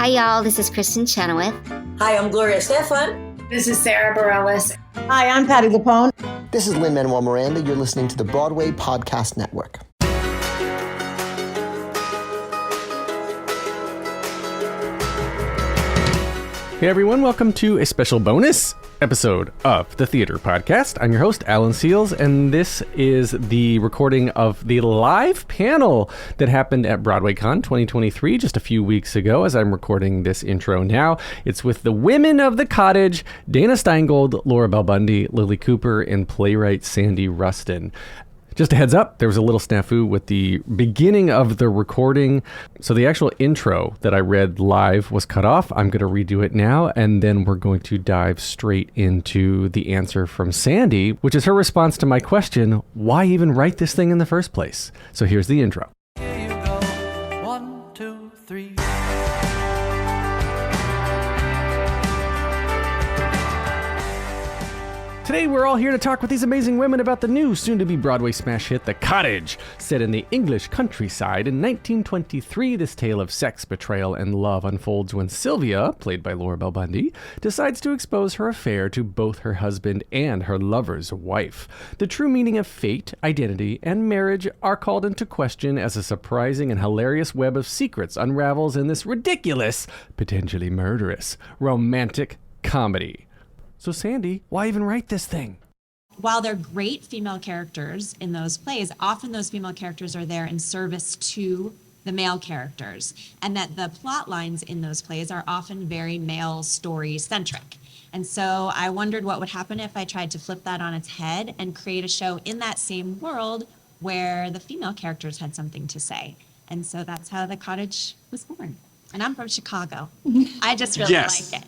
Hi, y'all. This is Kristen Chenoweth. Hi, I'm Gloria Stefan. This is Sarah Bareilles. Hi, I'm Patty Lapone. This is Lin-Manuel Miranda. You're listening to the Broadway Podcast Network. Hey everyone, welcome to a special bonus episode of the Theater Podcast. I'm your host, Alan Seals, and this is the recording of the live panel that happened at BroadwayCon 2023 just a few weeks ago as I'm recording this intro now. It's with the women of the cottage, Dana Steingold, Laura Bell Bundy, Lilli Cooper, and playwright Sandy Rustin. Just a heads up, there was a little snafu with the beginning of the recording. So the actual intro that I read live was cut off. I'm going to redo it now, and then we're going to dive straight into the answer from Sandy, which is her response to my question, why even write this thing in the first place? So here's the intro. Here you go. 1, 2, 3. Today, we're all here to talk with these amazing women about the new, soon-to-be-Broadway smash hit, The Cottage. Set in the English countryside in 1923, this tale of sex, betrayal, and love unfolds when Sylvia, played by Laura Bell Bundy, decides to expose her affair to both her husband and her lover's wife. The true meaning of fate, identity, and marriage are called into question as a surprising and hilarious web of secrets unravels in this ridiculous, potentially murderous, romantic comedy. So Sandy, why even write this thing? While they're great female characters in those plays, often those female characters are there in service to the male characters, and that the plot lines in those plays are often very male story centric. And so I wondered what would happen if I tried to flip that on its head and create a show in that same world where the female characters had something to say. And so that's how The Cottage was born. And I'm from Chicago. I just really like it.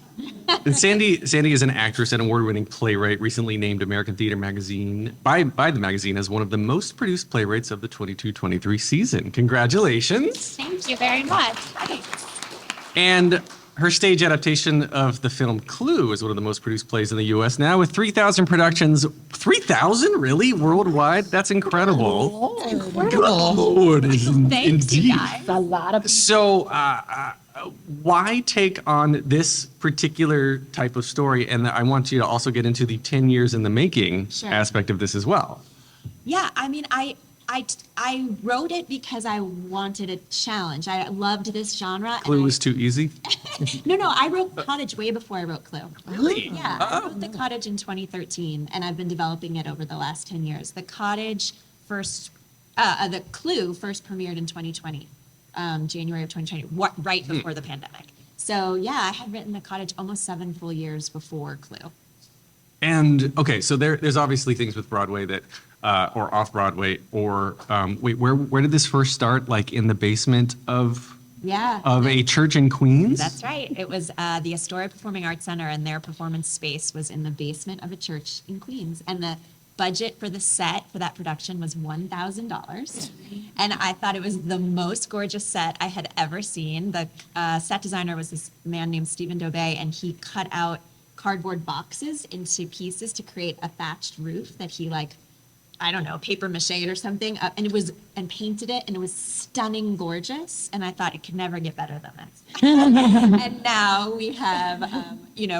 And Sandy is an actress and award-winning playwright, recently named American Theater Magazine by the magazine as one of the most produced playwrights of the 22-23 season. Congratulations. Thank you very much. Thanks. And her stage adaptation of the film Clue is one of the most produced plays in the U.S. now with 3,000 productions. 3,000? Really? Worldwide? That's incredible. Incredible. Lord, Thanks, you indeed. guys. A lot of So, why take on this particular type of story? And I want you to also get into the 10 years in the making aspect of this as well. Yeah, I mean, I wrote it because I wanted a challenge. I loved this genre. Clue was too easy? No, I wrote Cottage way before I wrote Clue. Really? Yeah, I wrote The Cottage in 2013, and I've been developing it over the last 10 years. The Cottage the Clue first premiered in 2020, January of 2020, right before the pandemic. So yeah, I had written The Cottage almost 7 full years before Clue. And okay, so there's obviously things with Broadway that, or off Broadway, or wait, where did this first start? Like in the basement of a church in Queens? That's right. It was the Astoria Performing Arts Center, and their performance space was in the basement of a church in Queens. And the budget for the set for that production was $1,000. And I thought it was the most gorgeous set I had ever seen. The set designer was this man named Stephen Dobay, and he cut out cardboard boxes into pieces to create a thatched roof that he paper mache or something, and painted it, and it was stunning, gorgeous. And I thought it could never get better than this. And now we have,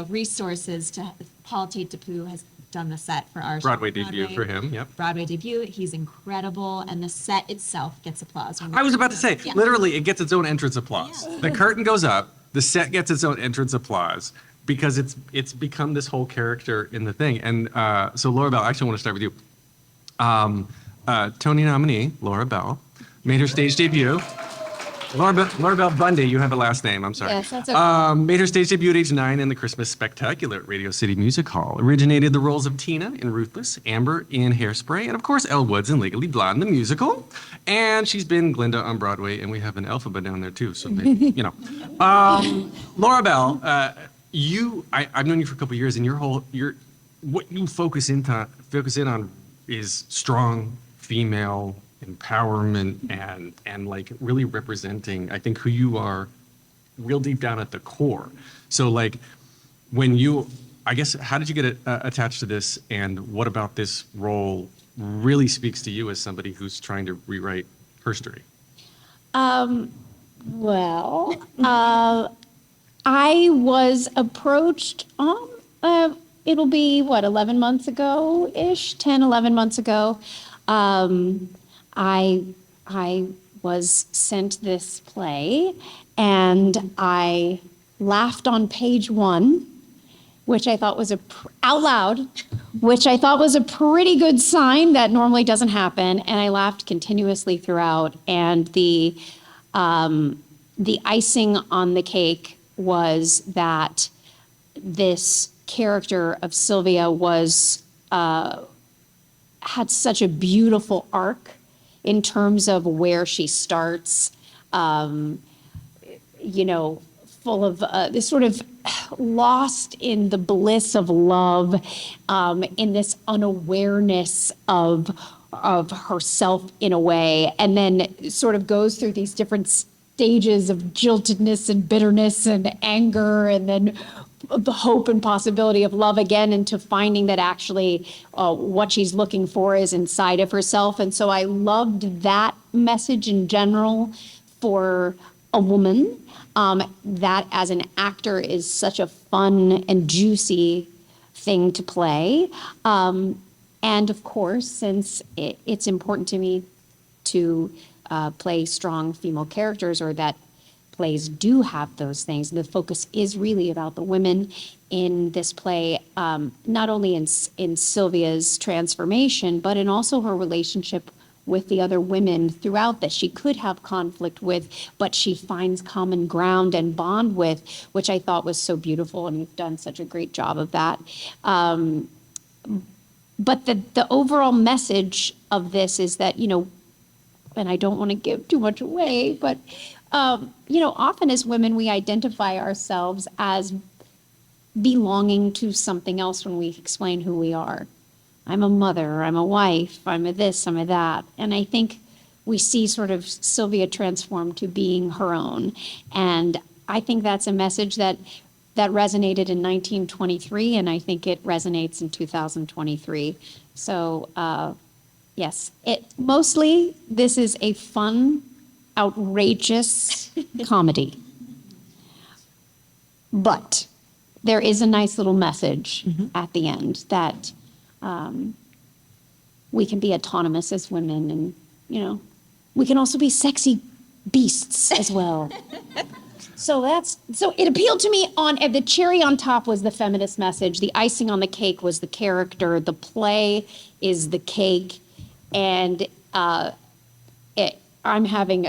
resources to. Paul Tate DePoo has done the set for our Broadway debut for him. Yep. Broadway debut. He's incredible, and the set itself gets applause. I was about to say, literally, it gets its own entrance applause. Yeah. The curtain goes up, the set gets its own entrance applause because it's become this whole character in the thing. And so, Laura Bell, I actually want to start with you. Tony nominee Laura Bell made her stage debut. Laura Bell Bundy, you have a last name, I'm sorry. Yes, that's okay. Made her stage debut at age 9 in the Christmas Spectacular at Radio City Music Hall. Originated the roles of Tina in Ruthless, Amber in Hairspray, and of course Elle Woods in Legally Blonde, the musical. And she's been Glinda on Broadway, and we have an alphabet down there too, so maybe, Laura Bell, I've known you for a couple of years, and what you focus in on is strong female empowerment and like really representing, I think, who you are real deep down at the core. So like I guess, how did you get attached to this, and what about this role really speaks to you as somebody who's trying to rewrite history? I was approached, it'll be 11 months ago-ish, 10, 11 months ago. I was sent this play, and I laughed on page 1, which I thought was out loud, which I thought was a pretty good sign. That normally doesn't happen. And I laughed continuously throughout. And the icing on the cake was that this character of Sylvia was had such a beautiful arc in terms of where she starts, full of this sort of lost in the bliss of love, in this unawareness of herself in a way, and then sort of goes through these different stages of jiltedness and bitterness and anger, and then the hope and possibility of love again, into finding that actually what she's looking for is inside of herself. And so I loved that message in general for a woman. That as an actor is such a fun and juicy thing to play. And of course, since it's important to me to play strong female characters, or that plays do have those things, the focus is really about the women in this play, not only in Sylvia's transformation, but in also her relationship with the other women throughout that she could have conflict with, but she finds common ground and bond with, which I thought was so beautiful, and we've done such a great job of that. But the overall message of this is that, and I don't want to give too much away, but, often as women, we identify ourselves as belonging to something else when we explain who we are. I'm a mother, I'm a wife, I'm a this, I'm a that. And I think we see sort of Sylvia transform to being her own. And I think that's a message that resonated in 1923, and I think it resonates in 2023. So, yes, mostly this is a fun, outrageous comedy. But there is a nice little message at the end that we can be autonomous as women, and we can also be sexy beasts as well. So it appealed to me. The cherry on top was the feminist message. The icing on the cake was the character. The play is the cake, and I'm having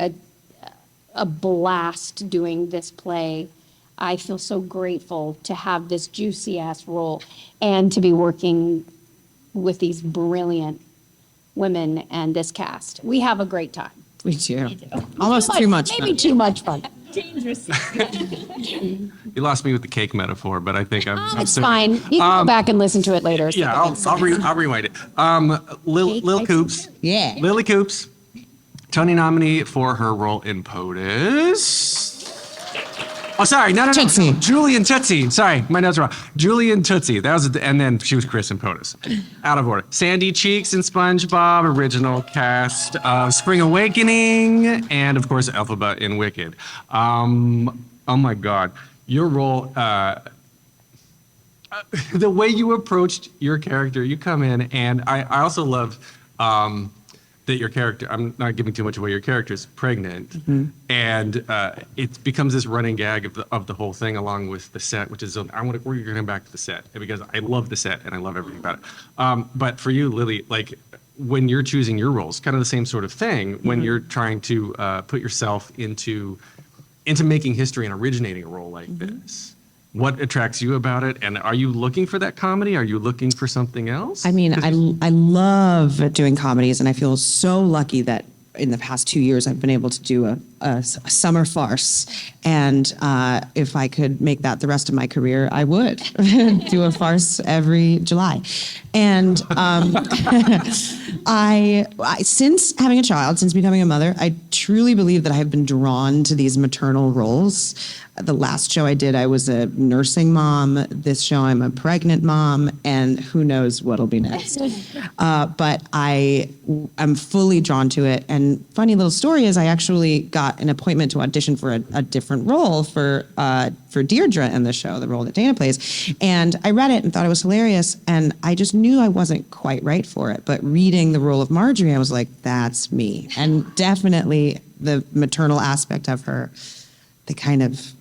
a blast doing this play. I feel so grateful to have this juicy ass role and to be working with these brilliant women and this cast. We have a great time. We do. Almost too much fun. Maybe too much fun. Dangerous. You lost me with the cake metaphor, but I think I'm It's fine. You can go back and listen to it later. Yeah, I'll rewind it. Lil Coops. Yeah. Lilli Coops, Tony nominee for her role in POTUS. Oh, sorry, no. Tootsie. Julian Tootsie. Sorry, my notes are wrong. Julian Tootsie. That was, and then she was Chris in POTUS. Out of order. Sandy Cheeks in SpongeBob, original cast of Spring Awakening, and of course Elphaba in Wicked. Oh my God, your role. The way you approached your character, you come in, and I also love that your character, I'm not giving too much away, your character is pregnant, and it becomes this running gag of the whole thing, along with the set, which is, we're going to come back to the set, because I love the set and I love everything about it. But for you, Lilli, like when you're choosing your roles, kind of the same sort of thing, when you're trying to put yourself into making history and originating a role like this. What attracts you about it? And are you looking for that comedy? Are you looking for something else? I mean, I love doing comedies, and I feel so lucky that in the past 2 years I've been able to do a summer farce. And if I could make that the rest of my career, I would do a farce every July. And I, since having a child, since becoming a mother, I truly believe that I have been drawn to these maternal roles. The last show I did, I was a nursing mom. This show, I'm a pregnant mom, and who knows what'll be next. But I'm fully drawn to it, and And funny little story is I actually got an appointment to audition for a different role for Deirdre in the show, the role that Dana plays. And I read it and thought it was hilarious. And I just knew I wasn't quite right for it. But reading the role of Marjorie, I was like, that's me. And definitely the maternal aspect of her, the kind of,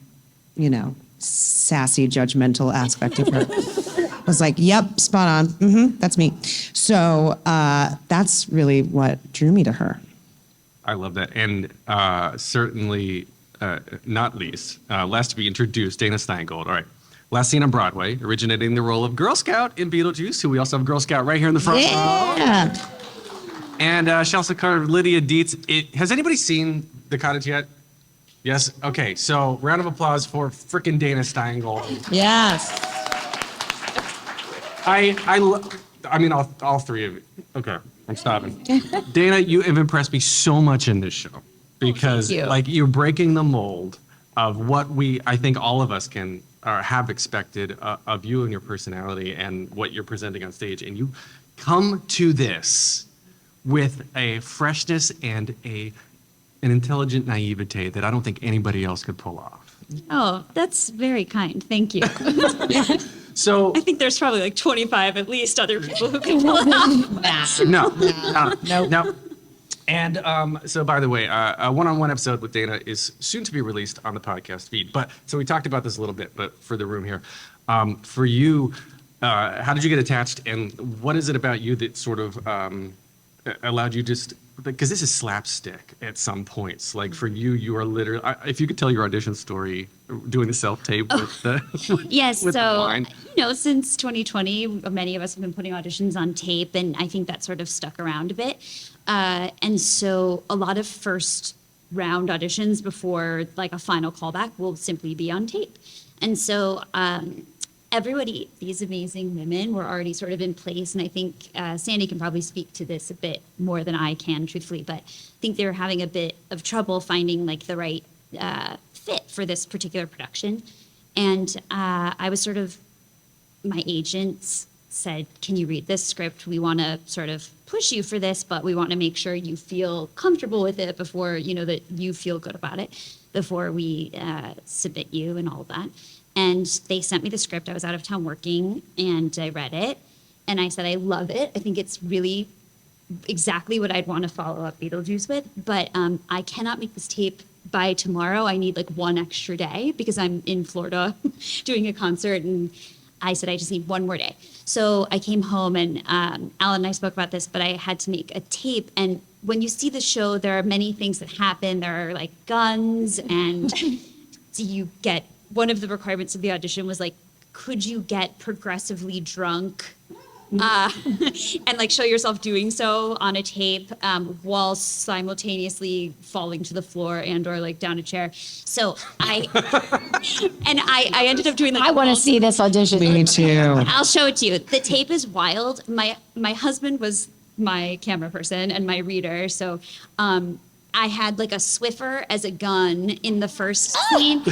sassy, judgmental aspect of her. I was like, yep, spot on. That's me. So that's really what drew me to her. I love that. And certainly, not least, last to be introduced, Dana Steingold. All right. Last seen on Broadway, originating the role of Girl Scout in Beetlejuice, who we also have Girl Scout right here in the front row. And she also covered Lydia Dietz. Has anybody seen The Cottage yet? Yes? Okay, so round of applause for frickin' Dana Steingold. Yes. I mean, all three of you. Okay, I'm stopping. Dana, you have impressed me so much in this show because, you're breaking the mold of what I think all of us can have expected of you and your personality and what you're presenting on stage, and you come to this with a freshness and an intelligent naivete that I don't think anybody else could pull off. Oh, that's very kind. Thank you. So I think there's probably like 25 at least other people who can pull it off. No. And so, by the way, a one-on-one episode with Dana is soon to be released on the podcast feed. But so we talked about this a little bit, but for the room here, for you, how did you get attached, and what is it about you that sort of allowed you just? Because this is slapstick at some points. Like for you, you are literally. If you could tell your audition story, doing the self-tape with the Yes, with the so line. Since 2020, many of us have been putting auditions on tape, and I think that sort of stuck around a bit. And so a lot of first round auditions before like a final callback will simply be on tape. And so everybody, these amazing women were already sort of in place. And I think Sandy can probably speak to this a bit more than I can, truthfully, but I think they were having a bit of trouble finding like the right fit for this particular production. And I was sort of, my agents said, can you read this script? We want to sort of push you for this, but we want to make sure you feel comfortable with it before, that you feel good about it before we submit you and all of that. And they sent me the script. I was out of town working, and I read it. And I said, I love it. I think it's really exactly what I'd want to follow up Beetlejuice with. But I cannot make this tape by tomorrow. I need like one extra day because I'm in Florida doing a concert. And I said, I just need one more day. So I came home, and Alan and I spoke about this, but I had to make a tape. And when you see the show, there are many things that happen. There are like guns, and you get, one of the requirements of the audition was like, could you get progressively drunk and like show yourself doing so on a tape while simultaneously falling to the floor and or like down a chair. So I ended up doing like, I want to see this audition. Me too. I'll show it to you. The tape is wild. My husband was my camera person and my reader. So I had like a Swiffer as a gun in the first scene,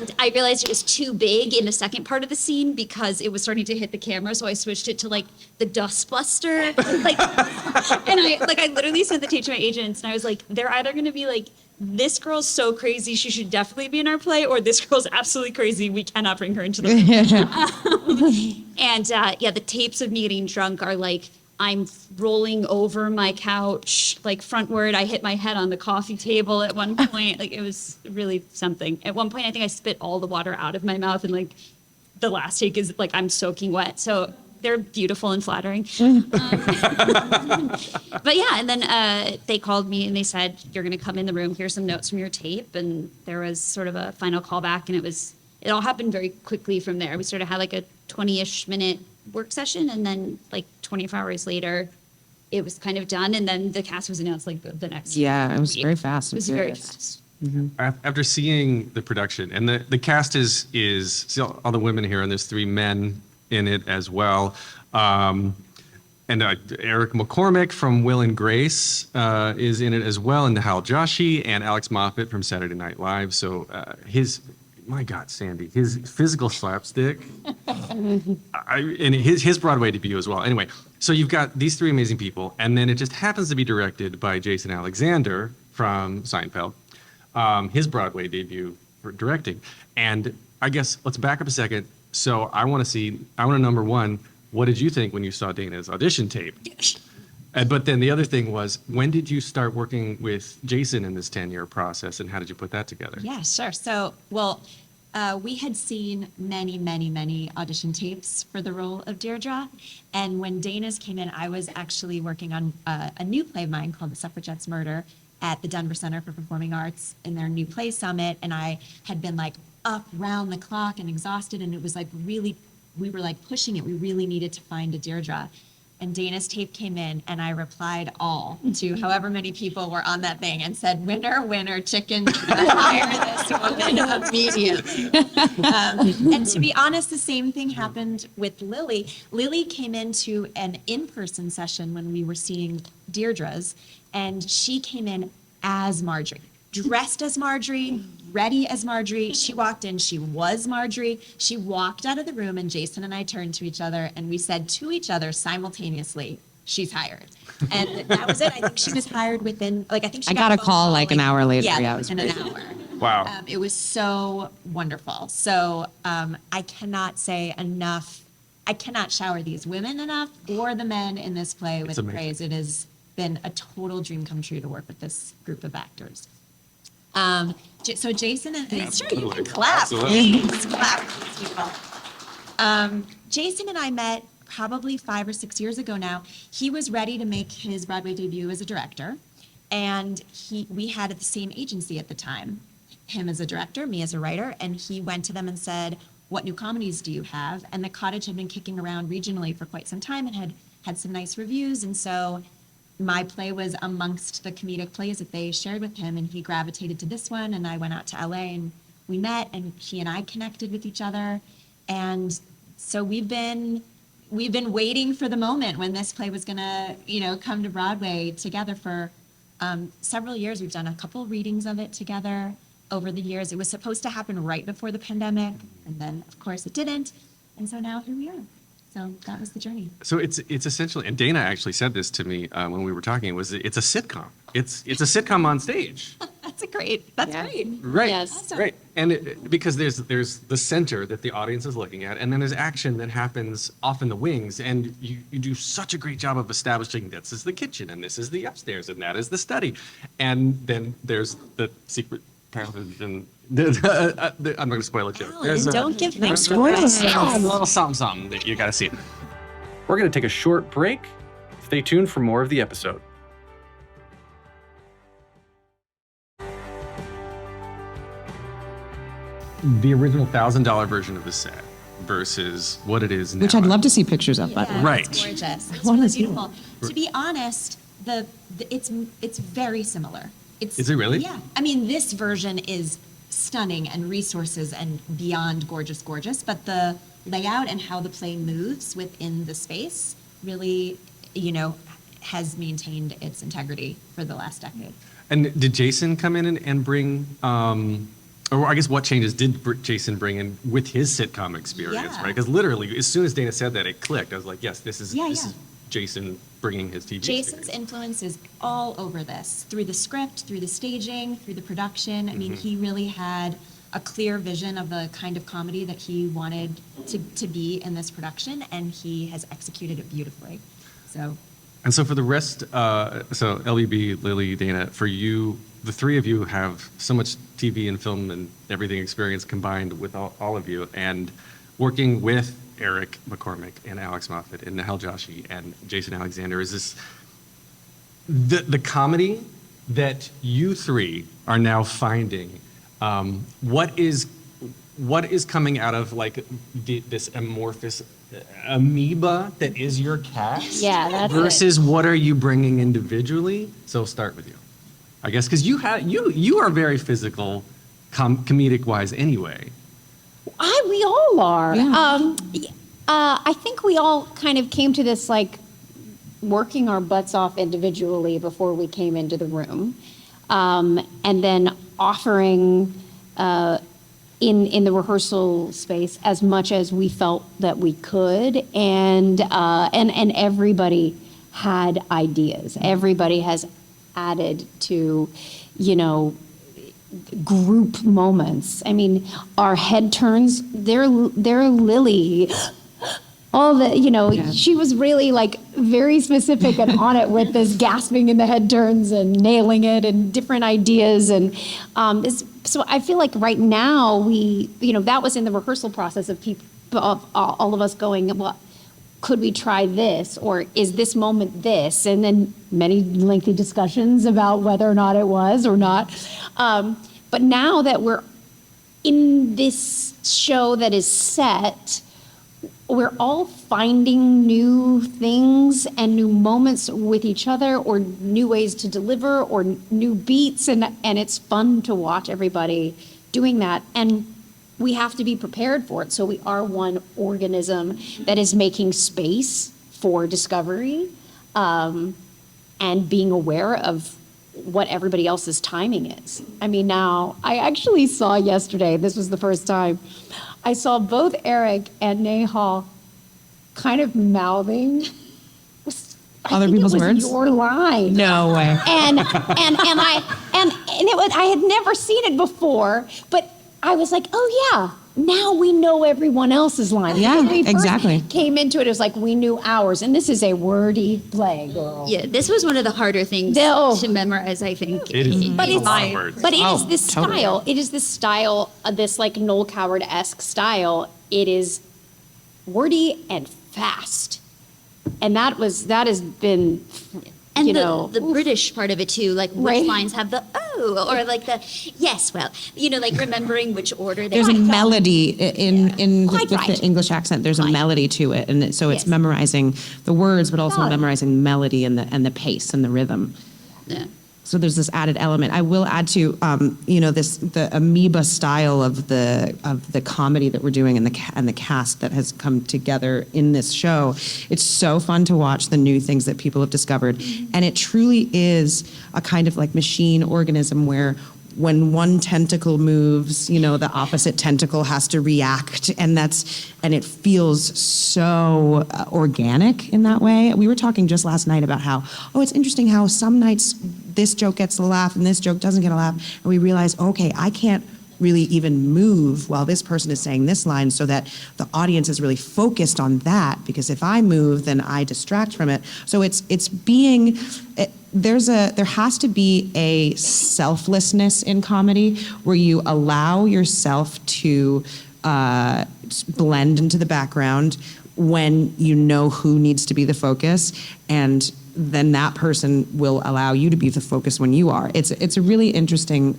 and I realized it was too big in the second part of the scene because it was starting to hit the camera. So I switched it to like the Dust Buster, and I literally sent the tape to my agents, and I was like, they're either going to be like, this girl's so crazy, she should definitely be in our play, or this girl's absolutely crazy, we cannot bring her into the play. The tapes of me getting drunk are like, I'm rolling over my couch, like frontward. I hit my head on the coffee table at one point. Like, it was really something. At one point, I think I spit all the water out of my mouth, and like the last take is like I'm soaking wet. So they're beautiful and flattering. But yeah, and then they called me and they said, you're going to come in the room. Here's some notes from your tape. And there was sort of a final callback, and it all happened very quickly from there. We sort of had like a 20-ish minute work session, and then like 24 hours later it was kind of done, and then the cast was announced like the next week. It was very fast. It was very fast. After seeing the production, and the cast is still all the women here, and there's 3 men in it as well. And Eric McCormick from Will and Grace is in it as well, and Hal Joshi and Alex Moffat from Saturday Night Live. So my God, Sandy, his physical slapstick and his Broadway debut as well. Anyway, so you've got these three amazing people, and then it just happens to be directed by Jason Alexander from Seinfeld, his Broadway debut for directing. And I guess let's back up a second. So I want to number one, what did you think when you saw Dana's audition tape? But then the other thing was, when did you start working with Jason in this 10-year process, and how did you put that together? Yeah, sure. So, we had seen many, many, many audition tapes for the role of Deirdre. And when Dana's came in, I was actually working on a new play of mine called The Suffragettes' Murder at the Denver Center for Performing Arts in their new play summit. And I had been like up round the clock and exhausted. And it was like really, we were like pushing it. We really needed to find a Deirdre. And Dana's tape came in, and I replied all to however many people were on that thing and said, winner, winner, chicken, hire this woman immediately. And to be honest, the same thing happened with Lilli. Lilli came into an in-person session when we were seeing Deirdre's, and she came in as Marjorie. Dressed as Marjorie, ready as Marjorie. She walked in, she was Marjorie. She walked out of the room, and Jason and I turned to each other and we said to each other simultaneously, she's hired. And that was it. I think she was hired within, I think she I got a phone call like an hour later. Yeah, it was within an great. hour. Wow. It was so wonderful. So I cannot say enough. I cannot shower these women enough or the men in this play with amazing. praise. It has been a total dream come true to work with this group of actors. So Jason and sure, you can clap. Please clap for these people. Jason and I met probably 5 or 6 years ago now. He was ready to make his Broadway debut as a director, and we had at the same agency at the time. Him as a director, me as a writer, and he went to them and said, "What new comedies do you have?" And the Cottage had been kicking around regionally for quite some time and had some nice reviews, and so my play was amongst the comedic plays that they shared with him, and he gravitated to this one, and I went out to LA and we met, and he and I connected with each other. And so we've been waiting for the moment when this play was gonna, come to Broadway together for several years. We've done a couple readings of it together over the years. It was supposed to happen right before the pandemic, and then of course it didn't. And so now here we are. So that was the journey. So it's essentially, and Dana actually said this to me when we were talking, it's a sitcom. It's a sitcom on stage. That's great. Right. Yes. Awesome. Right. And because there's the center that the audience is looking at, and then there's action that happens off in the wings, and you do such a great job of establishing this is the kitchen, and this is the upstairs, and that is the study. And then there's the secret passage, and I'm not going to spoil it yet. Don't give things a little something that you got to see. We're going to take a short break. Stay tuned for more of the episode. The original $1,000 version of the set versus what it is now. Which I'd love to see pictures of, by the way. Right. It's gorgeous. It's wanna really see it. beautiful. To be honest, it's very similar. Is it really? Yeah. I mean, this version is stunning and resources and beyond gorgeous, but the layout and how the play moves within the space really, has maintained its integrity for the last decade. And did Jason come in and bring, or I guess what changes did Jason bring in with his sitcom experience, Yeah. right? Because literally, as soon as Dana said that, it clicked. I was like, yes, this is Yeah. Jason bringing his TV Jason's experience. influence is all over this, through the script, through the staging, through the production. I mean, he really had a clear vision of the kind of comedy that he wanted to be in this production, and he has executed it beautifully. And so for the rest, so LEB, Lilli, Dana, for you, the three of you have so much TV and film and everything experience combined with all of you, and working with Eric McCormick and Alex Moffat and Nahel Joshi and Jason Alexander, is this the comedy that you three are now finding? What is coming out of this amorphous amoeba that is your cast? Yeah, that's versus what are you bringing individually? So I'll start with you, I guess, because you are very physical, comedic wise anyway. We all are. Yeah. I think we all kind of came to this working our butts off individually before we came into the room, and then offering in the rehearsal space as much as we felt that we could, and everybody had ideas. Everybody has added to, group moments. I mean, our head turns, they're Lilli. All the, she was really like very specific and on it with this gasping in the head turns and nailing it and different ideas. And so I feel like right now we, that was in the rehearsal process of people, of all of us going, well, could we try this? Or is this moment this? And then many lengthy discussions about whether or not it was or not. But now that we're in this show that is set, we're all finding new things and new moments with each other, or new ways to deliver, or new beats, and it's fun to watch everybody doing that. And we have to be prepared for it. So we are one organism that is making space for discovery, and being aware of what everybody else's timing is. I mean, now, I actually saw yesterday, this was the first time, I saw both Eric and Nehal kind of mouthing Other people's words? Your line. No way. And it was, I had never seen it before, but I was like, oh yeah, now we know everyone else's line. Yeah, When we first exactly. came into it, it was like we knew ours, and this is a wordy play, girl. Yeah, this was one of the harder things No. to memorize, I think. It is But a it's, lot of words. but it Oh, is this totally. style. It is this style, this like Noel Coward-esque style. It is wordy and fast, and that has been, And you the British part of it too, like which Right. lines have the oh, or like the yes, well, like remembering which order they There's a went. melody in Quite with right. the English accent. There's a melody to it, and so it's Yes. memorizing the words, but also Got it. memorizing melody and the pace and the rhythm. Yeah. So there's this added element. I will add to the amoeba style of the comedy that we're doing and the cast that has come together in this show. It's so fun to watch the new things that people have discovered, and it truly is a kind of like machine organism where when one tentacle moves, the opposite tentacle has to react, and it feels so organic in that way. We were talking just last night about how, it's interesting how some nights this joke gets a laugh and this joke doesn't get a laugh, and we realize, okay, I can't really even move while this person is saying this line, so that the audience is really focused on that, because if I move, then I distract from it. So there has to be a selflessness in comedy where you allow yourself to blend into the background when you know who needs to be the focus, and then that person will allow you to be the focus when you are. It's a really interesting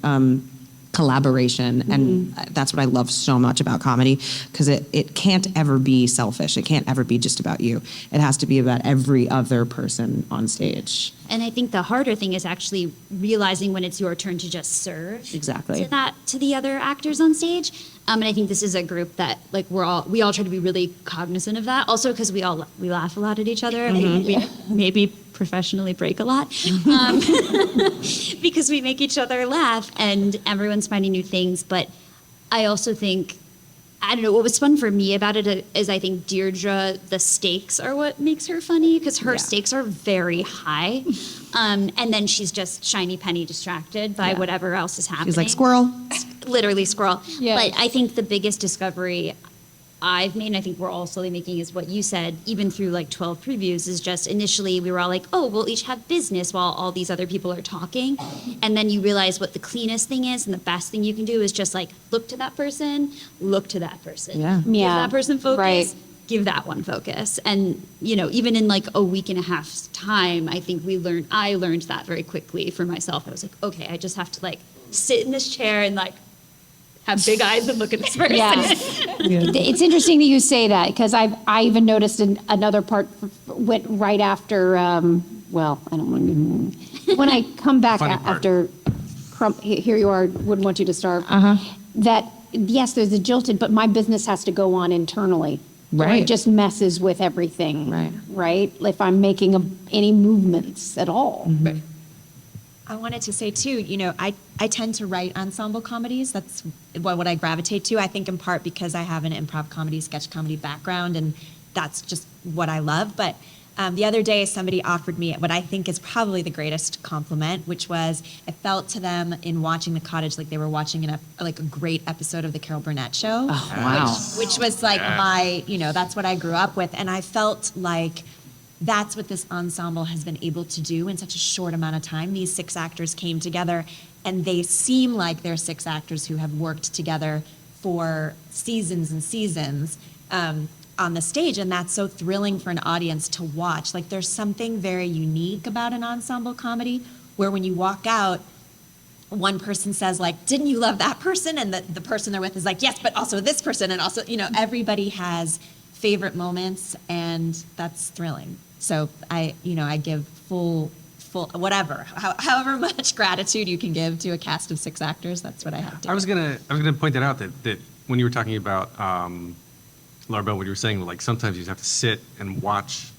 collaboration, and that's what I love so much about comedy, because it can't ever be selfish. It can't ever be just about you. It has to be about every other person on stage. And I think the harder thing is actually realizing when it's your turn to just serve. Exactly. To the other actors on stage. And I think this is a group that like we all try to be really cognizant of that. Also because we laugh a lot at each other. We maybe professionally break a lot because we make each other laugh, and everyone's finding new things. But I also think, I don't know, what was fun for me about it is I think Deirdre, the stakes are what makes her funny, because her stakes are very high. And then she's just shiny penny distracted by whatever else is happening. She's like, squirrel. Literally squirrel. Yeah. But I think the biggest discovery I've made, and I think we're all slowly making, is what you said, even through like 12 previews, is just initially we were all like, oh, we'll each have business while all these other people are talking. And then you realize what the cleanest thing is, and the best thing you can do is just like look to that person, Yeah. Give that person focus. Right. Give that one focus. And, even in like a week and a half's time, I think I learned that very quickly for myself. I was like, okay, I just have to like sit in this chair and like have big eyes and look at this person. Yeah. It's interesting that you say that, because I even noticed another part went right after, I don't want to, when I come back Funny part. after Here You Are, Wouldn't Want You to Starve, that, yes, there's a jilted, but my business has to go on internally. Or Right. it just messes with everything. Right. Right? If I'm making any movements at all. I wanted to say too, I tend to write ensemble comedies. That's what I gravitate to. I think in part because I have an improv comedy, sketch comedy background, and that's just what I love. But the other day, somebody offered me what I think is probably the greatest compliment, which was I felt to them in watching The Cottage like they were watching a great episode of the Carol Burnett show. Oh, wow. Which was like that's what I grew up with. And I felt like that's what this ensemble has been able to do in such a short amount of time. These 6 actors came together, and they seem like they're 6 actors who have worked together for seasons and seasons on the stage, and that's so thrilling for an audience to watch. Like, there's something very unique about an ensemble comedy where when you walk out, one person says, like, didn't you love that person? And the person they're with is like, yes, but also this person, and also, everybody has favorite moments, and that's thrilling. So I give full whatever, however much gratitude you can give to a cast of 6 actors. That's what I have to. I was gonna point that out that when you were talking about Laura Bell, what you were saying, like sometimes you have to sit and watch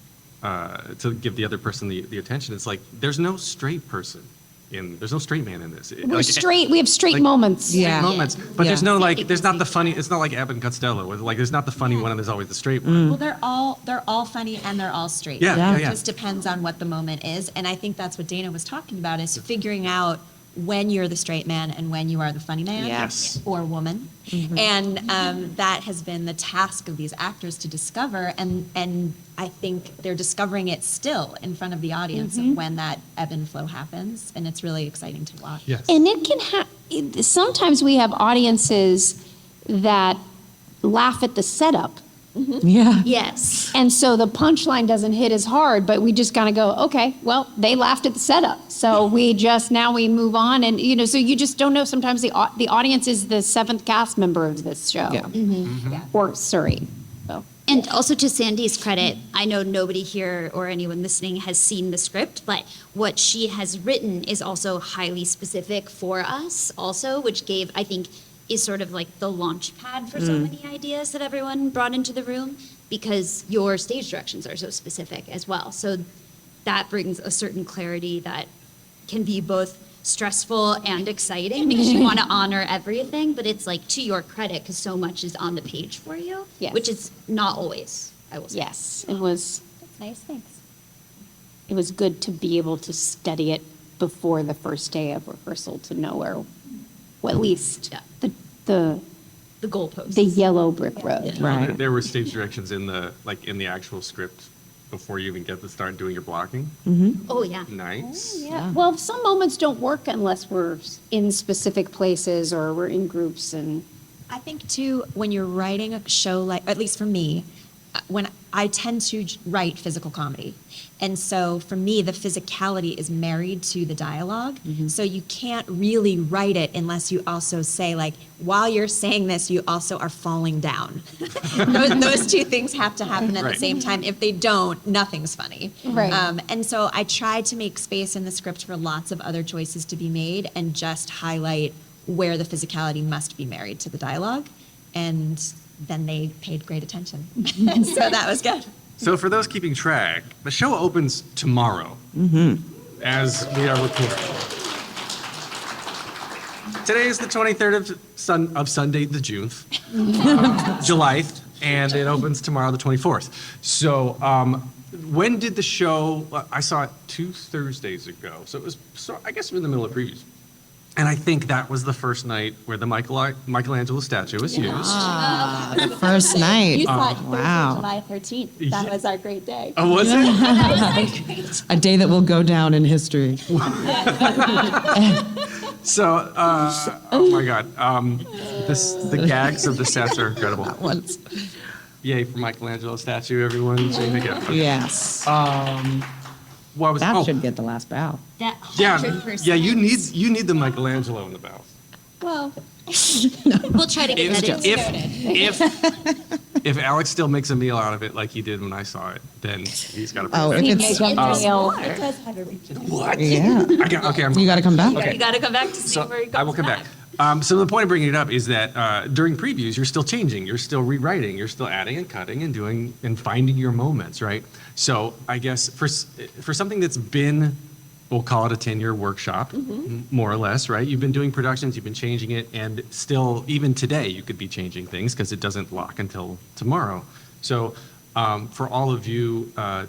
to give the other person the attention. It's like there's no straight man in this. We have straight moments. Straight moments, but there's no there's not the funny. It's not like Abbott and Costello. Where, there's not the funny one and there's always the straight one. Well, they're all funny and they're all straight. Yeah. It just depends on what the moment is, and I think that's what Dana was talking about is figuring out when you're the straight man and when you are the funny man or woman. Mm-hmm. And that has been the task of these actors to discover, and I think they're discovering it still in front of the audience of when that ebb and flow happens, and it's really exciting to watch. Yes. And it can sometimes we have audiences that laugh at the setup. Mm-hmm. Yeah. Yes. And so the punchline doesn't hit as hard, but we just kind of go, okay, well, they laughed at the setup. So we move on. And, so you just don't know. Sometimes the audience is the 7th cast member of this show. Yeah. Mm-hmm. Yeah. Or Surrey. So. And also to Sandy's credit, I know nobody here or anyone listening has seen the script, but what she has written is also highly specific for us also, which gave, I think, is sort of like the launch pad for so many ideas that everyone brought into the room, because your stage directions are so specific as well. So that brings a certain clarity that can be both stressful and exciting because you want to honor everything, but it's like to your credit because so much is on the page for you, which is not always, I will say. Yes, it was. That's nice, thanks. It was good to be able to study it before the first day of rehearsal to know where, well, at least the goalposts, the yellow brick road. Right. There were stage directions in the actual script before you even get to start doing your blocking. Oh, yeah. Nice. Yeah. Well, some moments don't work unless we're in specific places or we're in groups. And I think too, when you're writing a show, at least for me, when I tend to write physical comedy. And so for me, the physicality is married to the dialogue. Mm-hmm. So you can't really write it unless you also say, while you're saying this, you also are falling down. those 2 things have to happen at the same time. If they don't, nothing's funny. Right. And so I tried to make space in the script for lots of other choices to be made and just highlight where the physicality must be married to the dialogue. And then they paid great attention. And so that was good. So for those keeping track, the show opens tomorrow as we are recording. Today is the 23rd of Sunday, the Juneth, July, and it opens tomorrow, the 24th. So when did the show, I saw it 2 Thursdays ago, so it was, I guess we're in the middle of previews. And I think that was the first night where the Michelangelo statue was used. The first night. You saw it wow. July 13th. That was our great day. Oh, was it? A day that will go down in history. So, oh my God, the gags of the sets are incredible. Yay for Michelangelo statue, everyone. Yes. What was that should get the last bow. That 100%. Yeah, you need the Michelangelo in the bow. Well, we'll try to get that in. If Alex still makes a meal out of it like he did when I saw it, then he's got to. Oh, if it's it does have a region. What? Yeah. You got to come back. Okay. You got to come back to see where he goes. I will come back. So the point of bringing it up is that during previews, you're still changing, you're still rewriting, you're still adding and cutting and doing and finding your moments, right? So I guess for something that's been we'll call it a 10-year workshop, more or less, right? You've been doing productions, you've been changing it, and still, even today, you could be changing things because it doesn't lock until tomorrow. So for all of you, I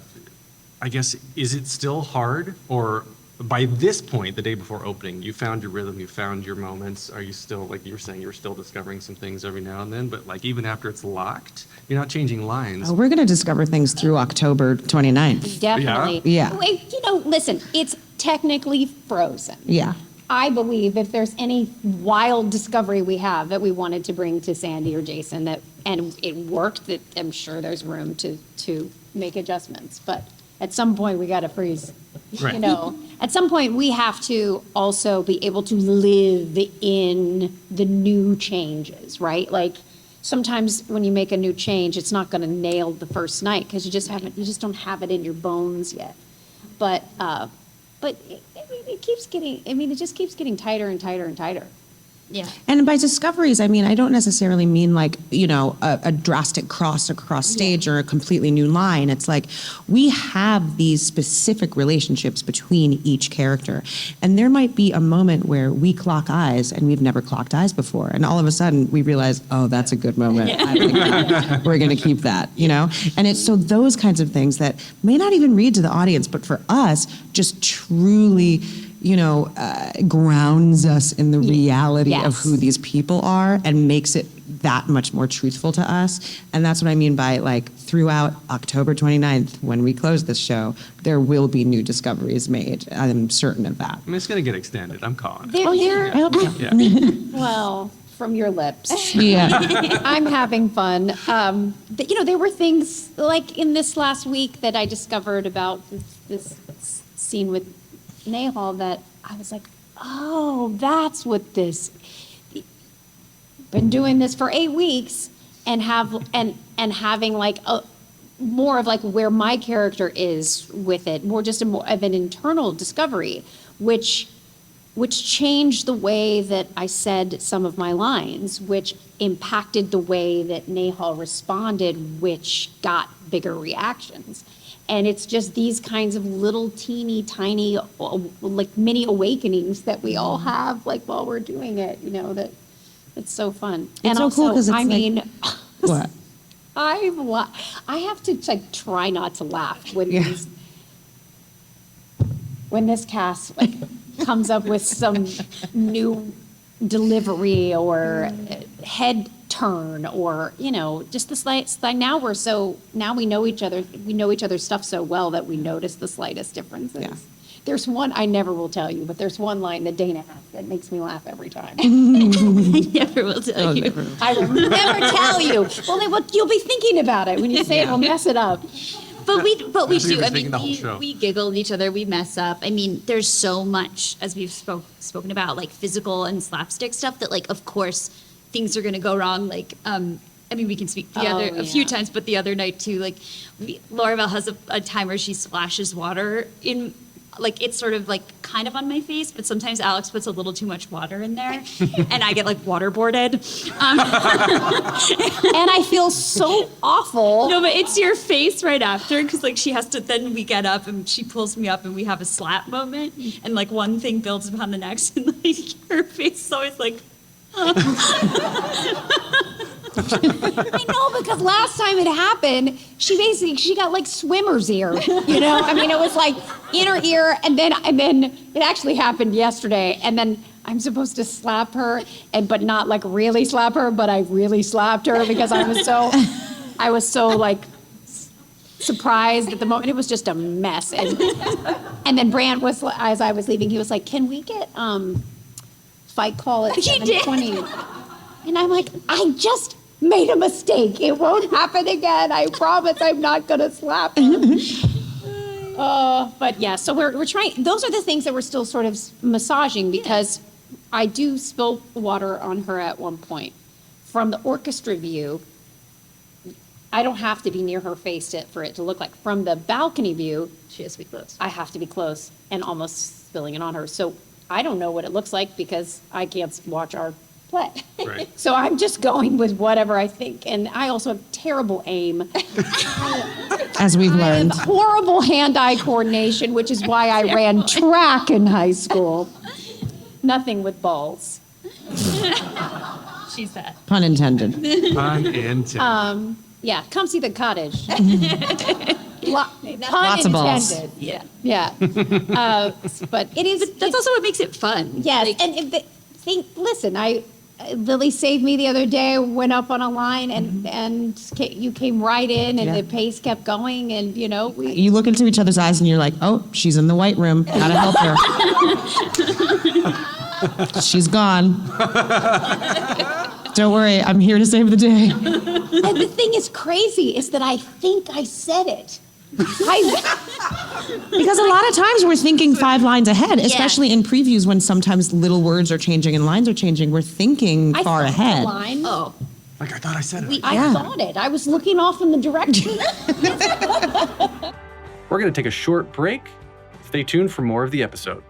guess, is it still hard? Or by this point, the day before opening, you found your rhythm, you found your moments. Are you still, like you were saying, you're still discovering some things every now and then, but like even after it's locked, you're not changing lines. We're going to discover things through October 29th. Definitely. Yeah. Wait, listen, it's technically frozen. Yeah. I believe if there's any wild discovery we have that we wanted to bring to Sandy or Jason and it worked, that I'm sure there's room to make adjustments. But at some point we got to freeze. Right. At some point we have to also be able to live in the new changes, right? Like sometimes when you make a new change, it's not going to nail the first night because you just don't have it in your bones yet. But it keeps getting, it just keeps getting tighter and tighter and tighter. Yeah. And by discoveries, I mean, I don't necessarily mean like, a drastic cross across stage or a completely new line. It's like we have these specific relationships between each character. And there might be a moment where we clock eyes and we've never clocked eyes before. And all of a sudden we realize, oh, that's a good moment. I think we're going to keep that, And it's so those kinds of things that may not even read to the audience, but for us, just truly grounds us in the reality of who these people are and makes it that much more truthful to us. And that's what I mean by like throughout October 29th, when we close this show, there will be new discoveries made. I'm certain of that. I mean, it's going to get extended. I'm calling it. I hope so. Yeah. Well, from your lips. Yeah. I'm having fun. There were things like in this last week that I discovered about this scene with Nahal that I was like, oh, that's what this. Been doing this for 8 weeks and having like more of like where my character is with it, more just more of an internal discovery, which changed the way that I said some of my lines, which impacted the way that Nahal responded, which got bigger reactions. And it's just these kinds of little teeny tiny like mini awakenings that we all have like while we're doing it, that it's so fun. It's and so also, cool because it's I mean, what? I have to like try not to laugh when when this cast like comes up with some new delivery or head turn or just the slight. Now we know each other. We know each other's stuff so well that we notice the slightest differences. Yeah. There's one I never will tell you, but there's one line that Dana has that makes me laugh every time. I never will tell you. I will never tell you. Well, you'll be thinking about it when you say it. We'll mess it up. But we do. I thinking the whole mean, show. we giggle at each other. We mess up. I mean, there's so much, as we've spoken about, like physical and slapstick stuff that, like, of course, things are going to go wrong. Like, I mean, we can speak together a few times, but the other night too, like, Laura Bell has a time where she splashes water in. Like, it's sort of like kind of on my face, but sometimes Alex puts a little too much water in there and I get like waterboarded. And I feel so awful. No, but it's your face right after because like she has to, then we get up and she pulls me up and we have a slap moment and like one thing builds upon the next and like her face is always like, I know, because last time it happened, she got like swimmer's ear, I mean, it was like inner ear, and then it actually happened yesterday, and then I'm supposed to slap her, but not like really slap her, but I really slapped her because I was so like surprised at the moment. It was just a mess, and then Brant was, as I was leaving, he was like, "Can we get fight call at 7:20?" And I'm like, I just made a mistake. It won't happen again. I promise I'm not going to slap her. But yeah, so we're trying. Those are the things that we're still sort of massaging because I do spill water on her at one point. From the orchestra view, I don't have to be near her face for it to look like. From the balcony view, she has to be close. I have to be close and almost spilling it on her. So I don't know what it looks like because I can't watch our play. Right. So I'm just going with whatever I think. And I also have terrible aim. As we've I have learned. horrible hand-eye coordination, which is why I ran track in high school. Nothing with balls. She said. Pun intended. Pun intended. Yeah, come see the cottage. Pun Lots of balls. intended. Yeah. But it is. That's also what makes it fun. Yes, Like, and listen, Lily saved me the other day. I went up on a line, and you came right in, and Yeah. the pace kept going, and we. You look into each other's eyes and you're like, oh, she's in the white room. Gotta help her. She's gone. Don't worry, I'm here to save the day. And the thing is crazy is that I think I said it. Because a lot of times we're thinking 5 lines ahead, especially in previews when sometimes little words are changing and lines are changing. We're thinking I far thought ahead. The line. oh, Like I thought I said it. I thought it. I was looking off in the direction. We're going to take a short break. Stay tuned for more of the episode.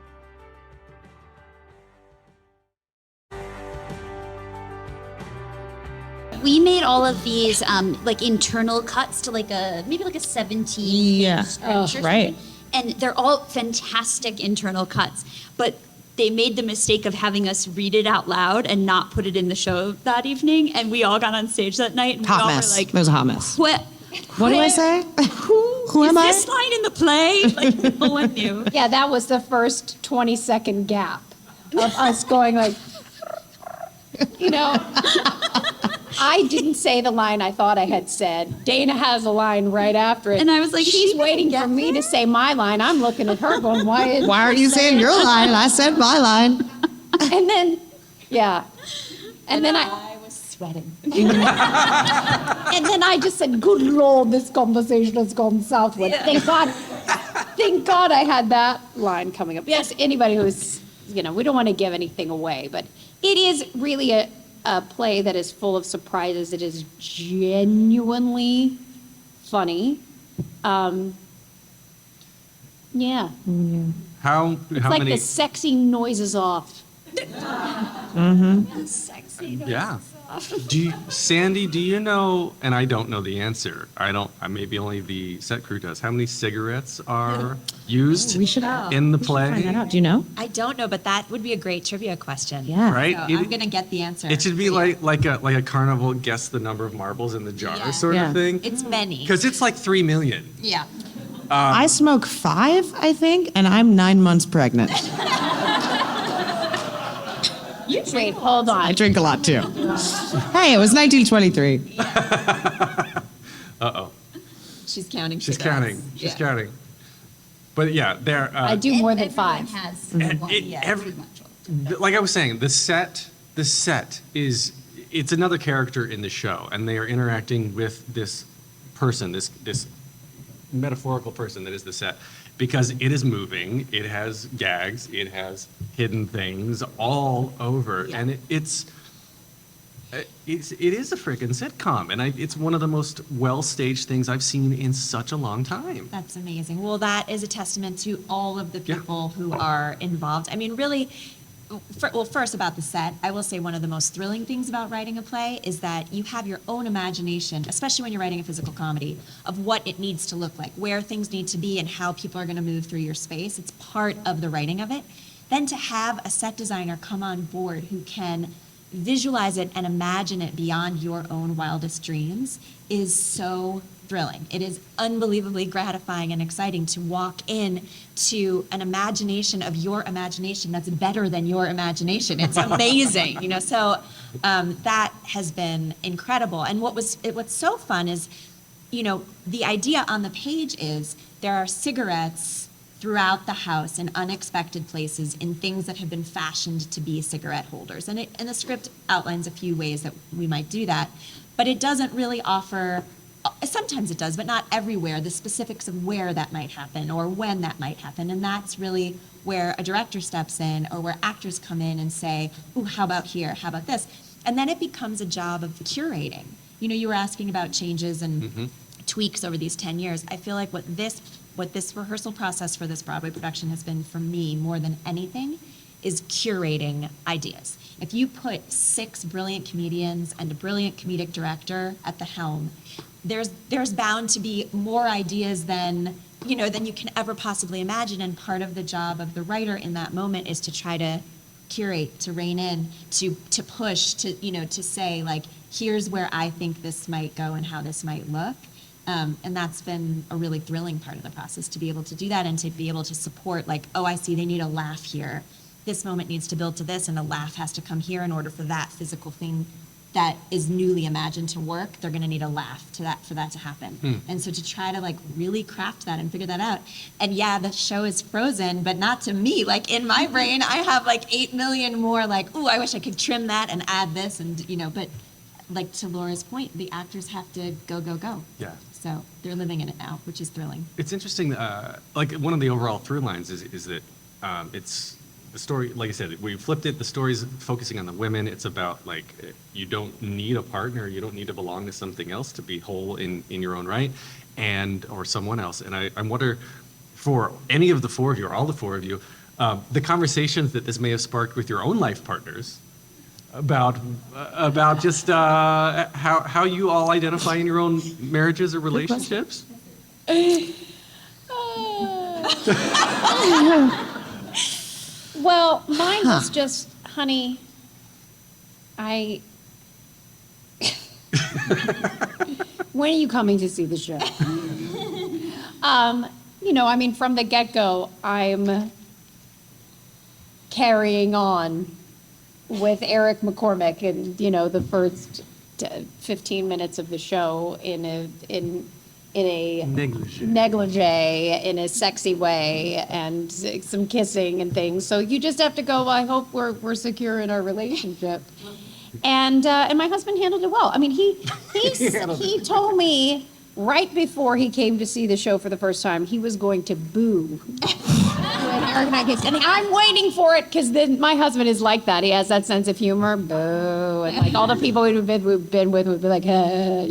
we made all of these like internal cuts to maybe like a 17 Yeah. stretch or right. something. And they're all fantastic internal cuts, but they made the mistake of having us read it out loud and not put it in the show that evening. And we all got on stage that night and we Hot all mess. were like, It was a hot mess. what? What do I say? Who Is am I? this line in the play? Like, no one knew. Yeah, that was the first 20-second gap of us going like, I didn't say the line I thought I had said. Dana has a line right after it. And I was like, she's she waiting didn't for get me to say my line. I'm looking at her going, why Aren't you saying your line? I said my line. And then, yeah. And then I was sweating. and then I just said, good Lord, this conversation has gone southward. Thank God I had that line coming up. Yes, anybody who's, we don't want to give anything away, but it is really a play that is full of surprises. It is genuinely funny. Yeah. How It's like many? the sexy noises off. Sexy. Yeah. Sandy, do you know, and I don't know the answer, maybe only the set crew does, how many cigarettes are used We should in the find that play? out. Do you know? I don't know, but that would be a great trivia question. Yeah. Right? So It- I'm gonna get the answer. It should be like a carnival, guess the number of marbles in the jar Yeah. sort Yeah. of thing. It's many. Because it's like 3 million. Yeah. I smoke 5, I think, and I'm 9 months pregnant. Wait, hold on. I drink a lot too. Hey, it was 1923. Uh-oh. She's counting. She's cigarettes. counting. She's Yeah. counting. But yeah, there. I do more than Everyone 5. has And one. it- Yeah, every- pretty much. Like I was saying, the set is, it's another character in the show, and they are interacting with this person, this metaphorical person that is the set, because it is moving, it has gags, it has hidden things all over, Yeah. and it is a freaking sitcom, and it's one of the most well-staged things I've seen in such a long time. That's amazing. Well, that is a testament to all of the Yeah. people who are involved. I mean, really, first about the set, I will say one of the most thrilling things about writing a play is that you have your own imagination, especially when you're writing a physical comedy, of what it needs to look like, where things need to be, and how people are going to move through your space. It's part of the writing of it. Then to have a set designer come on board who can visualize it and imagine it beyond your own wildest dreams is so thrilling. It is unbelievably gratifying and exciting to walk in to an imagination of your imagination that's better than your imagination. It's amazing, So that has been incredible. And what's so fun is, the idea on the page is there are cigarettes throughout the house in unexpected places in things that have been fashioned to be cigarette holders. And the script outlines a few ways that we might do that, but it doesn't really offer, sometimes it does, but not everywhere, the specifics of where that might happen or when that might happen. And that's really where a director steps in or where actors come in and say, ooh, how about here? How about this? And then it becomes a job of curating. You were asking about changes and tweaks over these 10 years. I feel like what this rehearsal process for this Broadway production has been for me more than anything is curating ideas. If you put 6 brilliant comedians and a brilliant comedic director at the helm, there's bound to be more ideas than you can ever possibly imagine. And part of the job of the writer in that moment is to try to curate, to rein in, to push, to say, like, here's where I think this might go and how this might look. And that's been a really thrilling part of the process, to be able to do that and to be able to support, like, oh, I see they need a laugh here. This moment needs to build to this, and a laugh has to come here in order for that physical thing that is newly imagined to work. They're going to need a laugh for that to happen. And so to try to, like, really craft that and figure that out. And yeah, the show is frozen, but not to me. Like, in my brain, I have like 8 million more, like, ooh, I wish I could trim that and add this, and but like, to Laura's point, the actors have to go. Yeah. So they're living in it now, which is thrilling. It's interesting, like, one of the overall through lines is that it's the story, like I said, we flipped it, the story's focusing on the women. It's about, like, you don't need a partner, you don't need to belong to something else to be whole in your own right, or someone else. And I wonder, for any of the 4 of you, or all the 4 of you, the conversations that this may have sparked with your own life partners about just how you all identify in your own marriages or relationships. Well, mine was just, honey, when are you coming to see the show? From the get-go, I'm carrying on with Eric McCormick and, the first 15 minutes of the show in a negligee in a sexy way, and some kissing and things. So you just have to go, I hope we're secure in our relationship. And my husband handled it well. I mean, he told me right before he came to see the show for the first time, he was going to boo when Eric and I kissed. And I'm waiting for it, because then my husband is like that. He has that sense of humor, boo. And like all the people we've been with would be like, But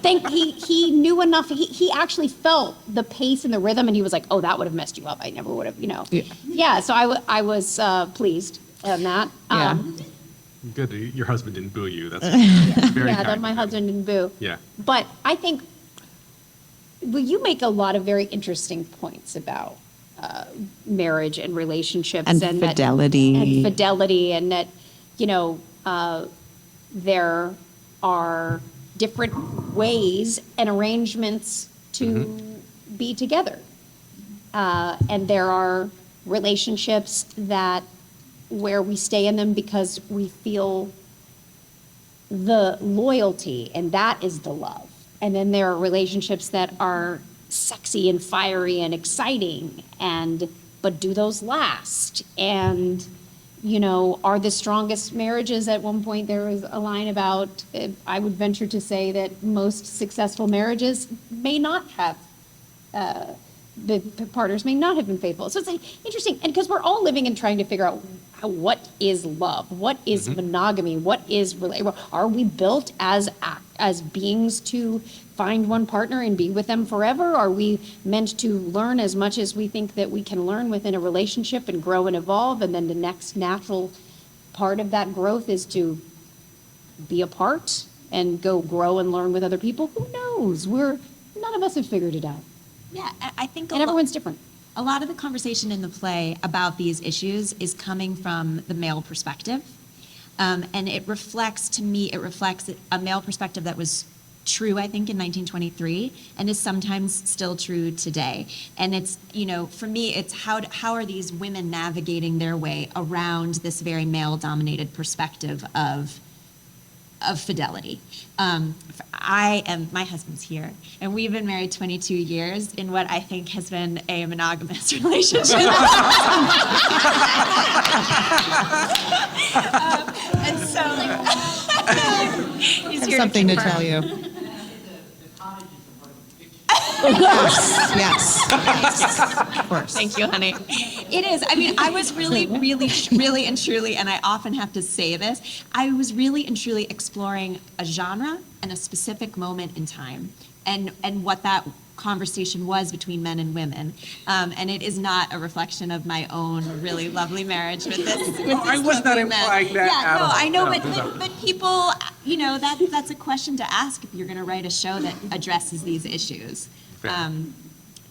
he knew enough. He actually felt the pace and the rhythm, and he was like, oh, that would have messed you up. I never would have, Yeah, so I was pleased on that. Yeah. Good, your husband didn't boo you. That's very kind. That my husband didn't boo. Yeah. But I think, you make a lot of very interesting points about marriage and relationships and fidelity. And that, there are different ways and arrangements to be together. And there are relationships where we stay in them because we feel the loyalty, and that is the love. And then there are relationships that are sexy and fiery and exciting, but do those last? And, are the strongest marriages? At one point there was a line about, I would venture to say that most successful marriages may not have, the partners may not have been faithful. So it's like interesting, and because we're all living and trying to figure out what is love, what is monogamy, what is are we built as beings to find one partner and be with them forever? Are we meant to learn as much as we think that we can learn within a relationship and grow and evolve, and then the next natural part of that growth is to be apart and go grow and learn with other people? Who knows? None of us have figured it out. Yeah, I think everyone's different. A lot of the conversation in the play about these issues is coming from the male perspective. And it reflects a male perspective that was true, I think, in 1923, and is sometimes still true today. And it's, for me, it's how are these women navigating their way around this very male-dominated perspective of fidelity. My husband's here, and we've been married 22 years in what I think has been a monogamous relationship. And so he's here something to tell you. Yes. Of course. Thank you, honey. It is. I mean, I was really and truly, and I often have to say this, I was really and truly exploring a genre and a specific moment in time, and what that conversation was between men and women. And it is not a reflection of my own really lovely marriage with this. I was not implying that Yeah, at no, all. I know, No. but people, you know, that's a question to ask if you're going to write a show that addresses these issues. Fair.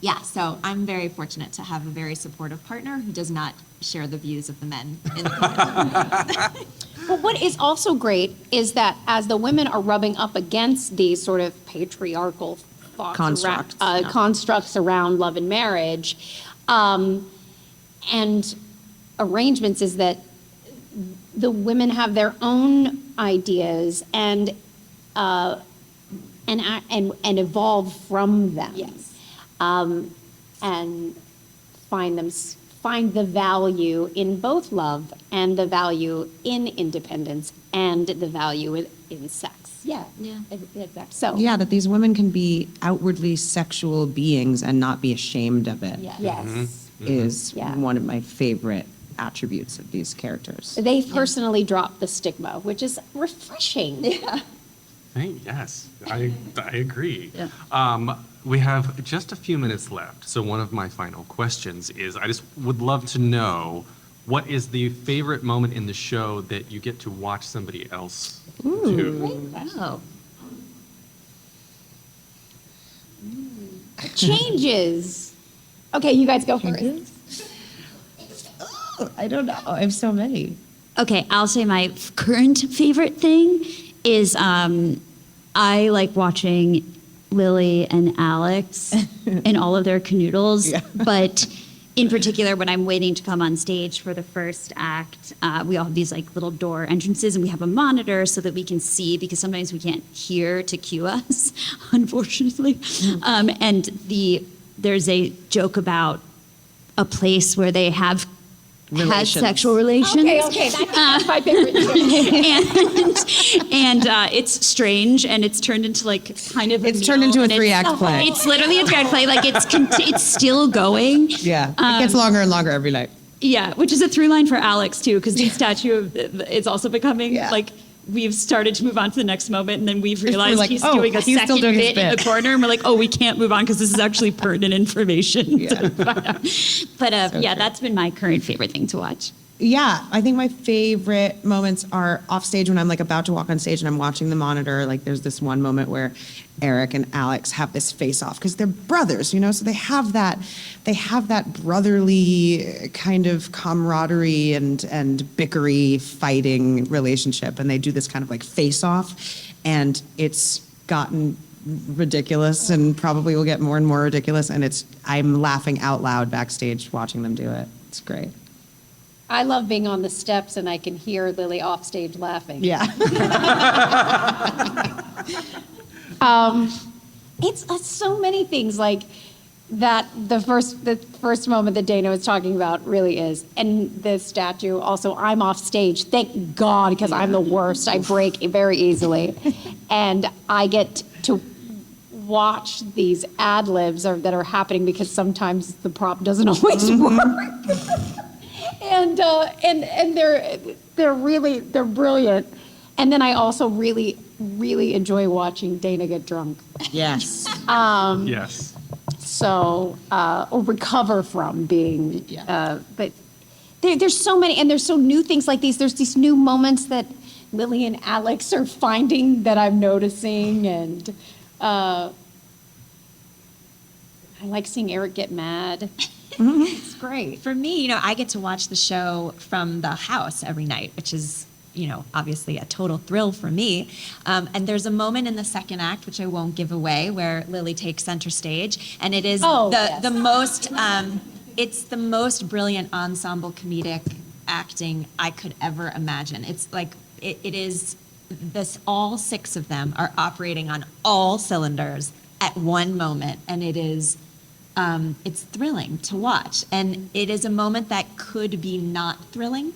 Yeah, so I'm very fortunate to have a very supportive partner who does not share the views of the men in the community. But what is also great is that as the women are rubbing up against these sort of patriarchal thoughts constructs around love and marriage, and arrangements, is that the women have their own ideas and evolve from them. Yes. And find the value in both love and the value in independence and the value in sex. Yeah. Exactly. So Yeah, that these women can be outwardly sexual beings and not be ashamed of it. yes. Is Yeah. one of my favorite attributes of these characters. They personally dropped the stigma, which is refreshing. Yeah. Yes, I agree. We have just a few minutes left, so one of my final questions is, I just would love to know, what is the favorite moment in the show that you get to watch somebody else do? Wow. Changes. Okay, you guys go first. I don't know. I have so many. Okay, I'll say my current favorite thing is I like watching Lilli and Alex and all of their canoodles, but in particular, when I'm waiting to come on stage for the first act, we all have these like little door entrances, and we have a monitor so that we can see, because sometimes we can't hear to cue us, unfortunately. And there's a joke about a place where they have had sexual relations. Okay, that's my favorite. and it's strange, and it's turned into like kind of It's turned into a 3-act play. It's literally a 3-act play. Like it's still going. Yeah, it gets longer and longer every night. Yeah, which is a through line for Alex too, because the statue is also becoming like, we've started to move on to the next moment, and then we've realized like, he's oh, doing a he's still second doing his bit in the bit. corner, and we're like, oh, we can't move on because this is actually pertinent information. But yeah, that's been my current favorite thing to watch. Yeah, I think my favorite moments are off stage when I'm like about to walk on stage and I'm watching the monitor. Like there's this one moment where Eric and Alex have this face off because they're brothers, you know, so they have that brotherly kind of camaraderie and bickery fighting relationship, and they do this kind of like face off, and it's gotten ridiculous and probably will get more and more ridiculous, and I'm laughing out loud backstage watching them do it. It's great. I love being on the steps and I can hear Lilli off stage laughing. Yeah. It's so many things like that. The first moment that Dana was talking about really is, and the statue also. I'm off stage, thank God, because I'm the worst. I break very easily, and I get to watch these ad libs that are happening because sometimes the prop doesn't always work. And they're brilliant. And then I also really enjoy watching Dana get drunk. Yes. Yes. So or recover from being. But there's so many, and there's so new things like these. There's these new moments that Lilli and Alex are finding that I'm noticing, and I like seeing Eric get mad. It's great. For me, you know, I get to watch the show from the house every night, which is, you know, obviously a total thrill for me. And there's a moment in the second act, which I won't give away, where Lilli takes center stage, and it is the most, it's the most brilliant ensemble comedic acting I could ever imagine. It's like, it is this, all 6 of them are operating on all cylinders at one moment, and it is, it's thrilling to watch. And it is a moment that could be not thrilling.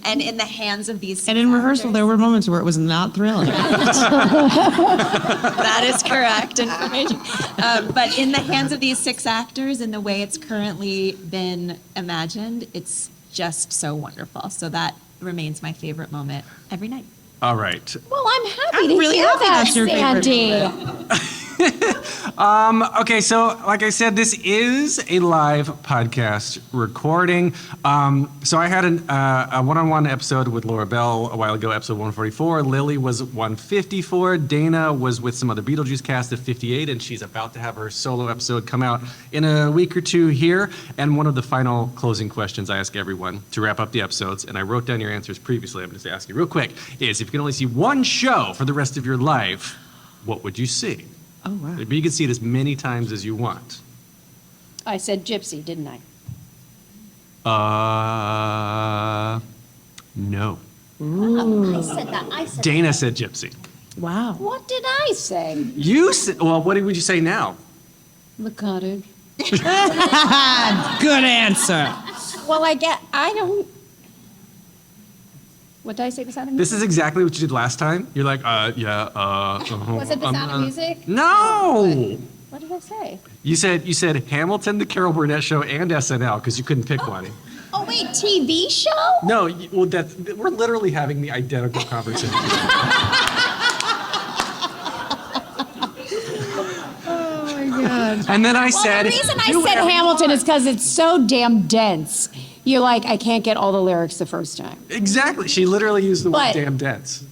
And in the hands of these, And in rehearsal, there were moments where it was not thrilling. that is correct information. But in the hands of these 6 actors, and the way it's currently been imagined, it's just so wonderful. So that remains my favorite moment every night. All right. Well, I'm happy to really hear happy that, that's your favorite Sandy. moment. Okay, so like I said, this is a live podcast recording. So I had a one-on-one episode with Laura Bell a while ago, episode 144. Lilli was 154. Dana was with some other Beetlejuice cast at 58, and she's about to have her solo episode come out in a week or two here. And one of the final closing questions I ask everyone to wrap up the episodes, and I wrote down your answers previously, I'm just going to ask you real quick, is if you can only see one show for the rest of your life, what would you see? Oh, wow. But you can see it as many times as you want. I said Gypsy, didn't I? No. I said that. I said Dana said Gypsy. Wow. What did I say? You said, well, what would you say now? The cottage. Good answer. Well, I don't. What did I say? The Sound of This Music? is exactly what you did last time. You're like, yeah, Was it The Sound of Music? No. What did I say? You said Hamilton, the Carol Burnett Show, and SNL because you couldn't pick one. Oh wait, TV show? No, well, we're literally having the identical conversation. And then I said, The reason I do said whatever you Hamilton want. is because it's so damn dense. You're like, I can't get all the lyrics the first time. Exactly. She literally used the word But- damn dance.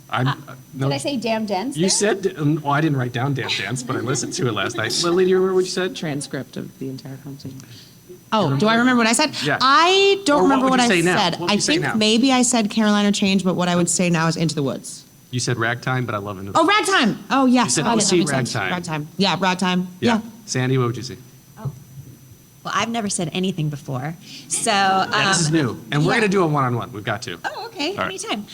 No, Did I say damn dense? you said, well, I didn't write down damn dance, but I listened to it last night. Lilli, do you remember what you said? Transcript of the entire conversation. Oh, do I remember what I said? Yeah. I Or don't what remember would what you I say now? said. What would I you say think now? maybe I said Carolina Change, but what I would say now is Into the Woods. You said ragtime, but I love it. Oh, Ragtime. Oh, yes. You said Oh, OC that makes sense. Ragtime. Ragtime. Yeah, Ragtime. Yeah. Sandy, what would you say? Well, I've never said anything before. So, Yeah, this is new. And we're yeah. going to do a one-on-one. We've got to. Oh, okay. All right. Anytime.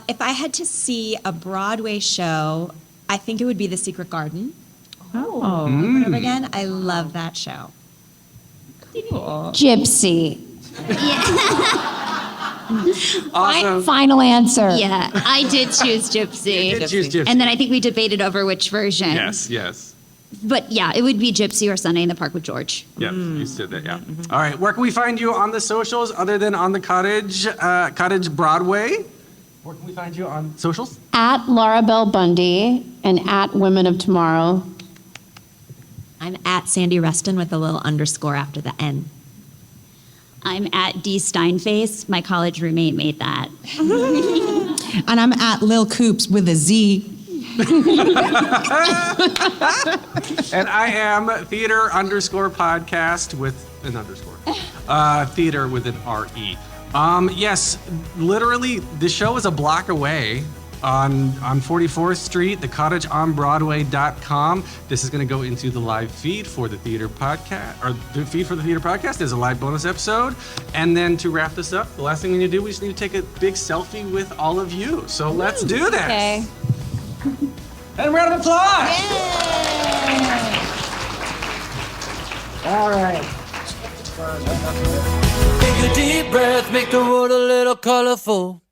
If I had to see a Broadway show, I think it would be The Secret Garden. Oh. Over and over again. I love that show. Gypsy. Awesome. Final answer. Yeah, I did choose Gypsy. You did choose Gypsy. And then I think we debated over which version. Yes. But yeah, it would be Gypsy or Sunday in the Park with George. Yep, you said that, yeah. All right, where can we find you on the socials other than on the Cottage Broadway? Where can we find you on socials? At Laura Bell Bundy and at Women of Tomorrow. I'm at Sandy Rustin with a little underscore after the N. I'm at D Steinface. My college roommate made that. And I'm at Lil Coops with a Z. And I am theater_podcast with an underscore. Theater with an R-E. Yes, literally, the show is a block away on 44th Street, the cottageonbroadway.com. This is going to go into the live feed for the theater podcast, or the feed for the theater podcast. There's a live bonus episode. And then to wrap this up, the last thing we need to do, we just need to take a big selfie with all of you. So let's do this. Okay. And a round of applause. All right. Take a deep breath, make the world a little colorful.